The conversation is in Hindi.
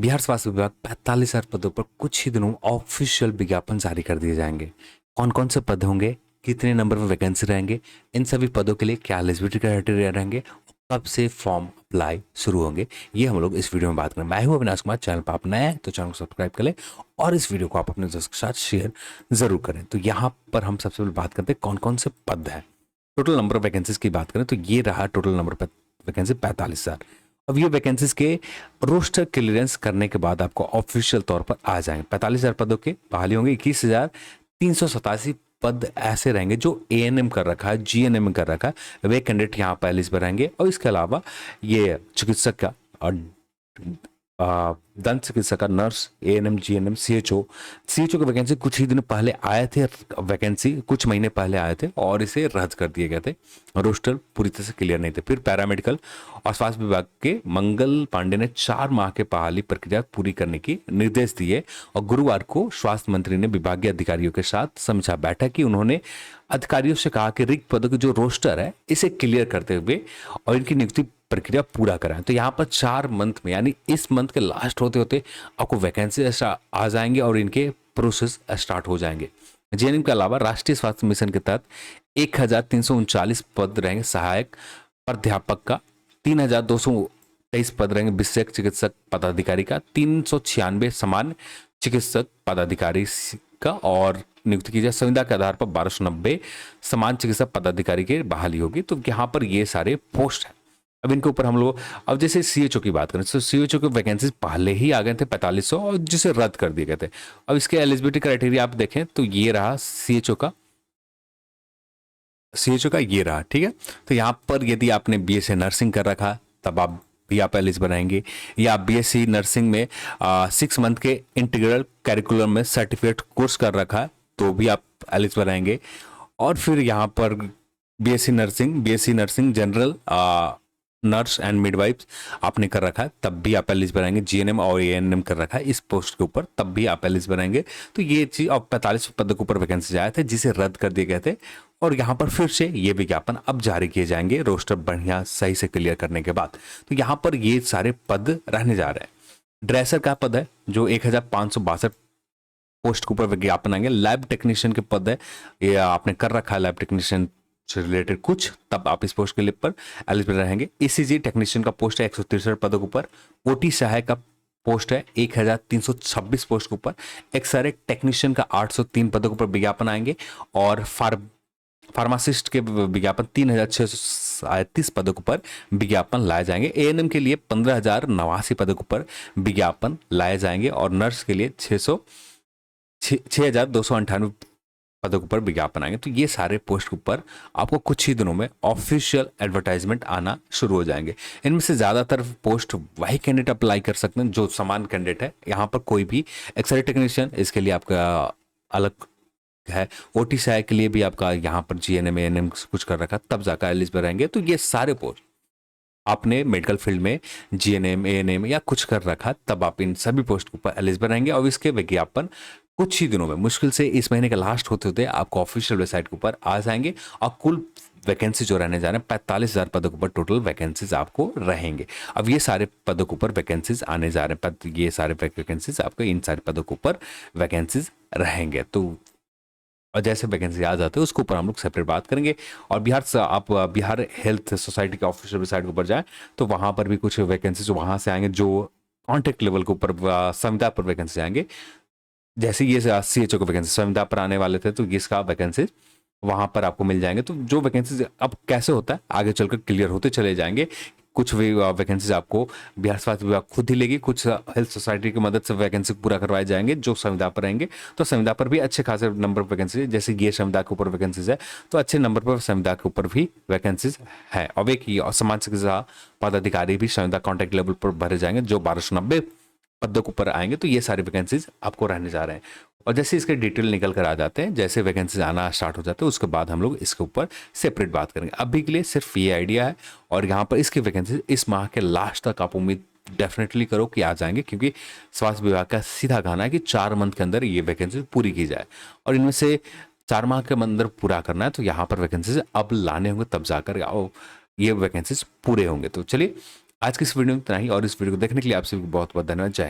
बिहार स्वास्थ्य विभाग 45,000 पदों पर कुछ ही दिनों ऑफिशियल विज्ञापन जारी कर दिए जाएंगे। कौन कौन से पद होंगे, कितने नंबर पर वैकेंसी रहेंगे, इन सभी पदों के लिए क्या एलिजिबिलिटी क्राइटेरिया रहेंगे, कब से फॉर्म अप्लाई शुरू होंगे, ये हम लोग इस वीडियो में बात करें। मैं हूं अविनाश कुमार। चैनल पर आप नए हैं तो चैनल को सब्सक्राइब कर लें और इस वीडियो को आप अपने दोस्तों के साथ शेयर जरूर करें। तो यहाँ पर हम सबसे पहले बात करते हैं कौन कौन से पद हैं। टोटल नंबर ऑफ वैकेंसीज की बात करें तो ये रहा टोटल नंबर वैकेंसी 45,000। अब ये वैकेंसीज के रोस्टर क्लियरेंस करने के बाद आपको ऑफिशियल तौर पर आ जाएंगे। 45,000 पदों के बहाली होंगे। 21,387 पद ऐसे रहेंगे जो एएनएम कर रखा है, जीएनएम कर रखा है, वे कैंडिडेट यहाँ पर एलिजिबल रहेंगे। और इसके अलावा ये चिकित्सक का और दंत चिकित्सक का, नर्स, एएनएम, जीएनएम, सीएचओ के वैकेंसी कुछ ही दिन पहले आए थे। वैकेंसी कुछ महीने पहले आए थे और इसे रद्द कर दिए गए थे। रोस्टर पूरी तरह से क्लियर नहीं थे। फिर पैरामेडिकल और स्वास्थ्य विभाग के मंगल पांडे ने 4 माह के बहाली प्रक्रिया पूरी करने की निर्देश दिए और गुरुवार को स्वास्थ्य मंत्री ने विभागीय अधिकारियों के साथ समीक्षा बैठक की। उन्होंने अधिकारियों से कहा कि रिक्त पदों के जो रोस्टर है इसे क्लियर करते हुए और इनकी नियुक्ति प्रक्रिया पूरा कराएं। तो यहाँ पर 4 मंथ में, यानी इस मंथ के लास्ट होते होते आपको वैकेंसी आ जाएंगे और इनके प्रोसेस स्टार्ट हो जाएंगे। जेएनएम के अलावा राष्ट्रीय स्वास्थ्य मिशन के तहत 1,339 पद रहेंगे सहायक प्राध्यापक का, 3,223 पद रहेंगे विषयक चिकित्सक पदाधिकारी का, 396 सामान्य चिकित्सक पदाधिकारी का और नियुक्ति की जाए। संविदा के आधार पर 1290 समान चिकित्सक पदाधिकारी की बहाली होगी। तो यहाँ पर ये सारे पोस्ट हैं। अब इनके ऊपर हम लोग, अब जैसे सीएचओ की बात करें तो सीएचओ के वैकेंसीज पहले ही आ गए थे 4500 और जिसे रद्द कर दिए गए थे। अब इसके एलिजिबिलिटी क्राइटेरिया आप देखें तो ये रहा सीएचओ का ये रहा, ठीक है। तो यहाँ पर यदि आपने बीएससी नर्सिंग कर रखा तब आप भी आप एलिजिबल रहेंगे, या बीएससी नर्सिंग में 6 मंथ के इंटीग्रल कैरिकुलम में सर्टिफिकेट कोर्स कर रखा है तो भी आप एलिजिबल रहेंगे। और फिर यहाँ पर BSc nursing general nurse and midwives आपने कर रखा है तब भी आप एलिजिबल रहेंगे। जीएनएम और एएनएम कर रखा है इस पोस्ट के ऊपर तब भी आप एलिजिबल रहेंगे। तो ये चीज, और 45 पदों के ऊपर वैकेंसी आए थे जिसे रद्द कर दिए गए थे और यहाँ पर फिर से ये विज्ञापन अब जारी किए जाएंगे रोस्टर बढ़िया सही से क्लियर करने के बाद। तो यहाँ पर ये सारे पद रहने जा रहे हैं। ड्रेसर का पद है जो 1,562 पोस्ट के ऊपर विज्ञापन आएंगे। लैब टेक्नीशियन के पद है, ये आपने कर रखा है लैब टेक्नीशियन से रिलेटेड कुछ, तब आप इस पोस्ट के लिए पर एलिजिबल रहेंगे। ईसीजी टेक्नीशियन का पोस्ट है 163 पदों के ऊपर। ओटी सहायक का पोस्ट है 1,326 पोस्ट के ऊपर। एक्सरे टेक्नीशियन का 803 पदों के ऊपर विज्ञापन आएंगे और फार्मासिस्ट के विज्ञापन 3,637 पदों के ऊपर विज्ञापन लाए जाएंगे। एएनएम के लिए 15,089 पदों के ऊपर विज्ञापन लाए जाएंगे और नर्स के लिए 6,298 पदों के ऊपर विज्ञापन आएंगे। तो ये सारे पोस्ट के ऊपर आपको कुछ ही दिनों में ऑफिशियल एडवर्टाइजमेंट आना शुरू हो जाएंगे। इनमें से ज्यादातर पोस्ट वही कैंडिडेट अप्लाई कर सकते हैं जो समान कैंडिडेट है। यहाँ पर कोई भी एक्सरे टेक्नीशियन, इसके लिए आपका अलग है। ओटी सहायक के लिए भी आपका यहाँ पर जीएनएम एएनएम कुछ कर रखा तब जाकर एलिजिबल रहेंगे। तो ये सारे पोस्ट आपने मेडिकल फील्ड में जीएनएम एएनएम या कुछ कर रखा तब आप इन सभी पोस्ट के ऊपर एलिजिबल रहेंगे और इसके विज्ञापन कुछ ही दिनों में, मुश्किल से इस महीने के लास्ट होते होते आपको ऑफिशियल वेबसाइट के ऊपर आ जाएंगे। और कुल वैकेंसी जो रहने जा रहे हैं 45,000 पदों के ऊपर टोटल वैकेंसीज आपको रहेंगे। अब ये सारे पदों के ऊपर वैकेंसीज आने जा रहे हैं, ये सारे वैकेंसीज आपको इन सारे पदों के ऊपर वैकेंसीज रहेंगे। तो और जैसे वैकेंसी आ जाते हैं उसके ऊपर हम लोग सेपरेट बात करेंगे। और आप बिहार हेल्थ सोसाइटी के ऑफिशियल वेबसाइट के ऊपर जाएं तो वहाँ पर भी कुछ वैकेंसीज वहाँ से आएंगे जो कॉन्टेक्ट लेवल के ऊपर संविदा पर वैकेंसी आएंगे। जैसे ये सीएचओ के वैकेंसी संविदा पर आने वाले थे तो इसका वैकेंसी वहां पर आपको मिल जाएंगे। तो जो वैकेंसीज अब कैसे होता है आगे चलकर क्लियर होते चले जाएंगे। कुछ वैकेंसीज आपको बिहार स्वास्थ्य विभाग खुद ही लेगी, कुछ हेल्थ सोसाइटी की मदद से वैकेंसी पूरा करवाए जाएंगे जो संविदा पर रहेंगे। तो संविदा पर भी अच्छे खासे नंबर पर वैकेंसी है। जैसे ये संविदा के ऊपर वैकेंसीज है तो अच्छे नंबर पर संविदा के ऊपर भी वैकेंसीज है। अब एक ही समाज चिकित्सा पदाधिकारी भी संविदा कॉन्ट्रैक्ट लेवल पर भरे जाएंगे जो 1,290 पदों के ऊपर आएंगे। तो ये सारे वैकेंसीज आपको रहने जा रहे हैं। और जैसे इसके डिटेल निकल कर आ जाते हैं, जैसे वैकेंसीज आना स्टार्ट हो जाते हैं उसके बाद हम लोग इसके ऊपर सेपरेट बात करेंगे। अभी के लिए सिर्फ ये आइडिया है और यहाँ पर इसकी वैकेंसीज इस माह के लास्ट तक आप उम्मीद डेफिनेटली करो कि आ जाएंगे, क्योंकि स्वास्थ्य विभाग का सीधा कहना है कि 4 मंथ के अंदर ये वैकेंसी पूरी की जाए और इनमें से 4 माह के अंदर पूरा करना है। तो यहाँ पर वैकेंसीज अब लाने होंगे तब जाकर ये वैकेंसीज पूरे होंगे। तो चलिए आज की इस वीडियो में इतना ही और इस वीडियो को देखने के लिए आप सभी को बहुत बहुत धन्यवाद। जय।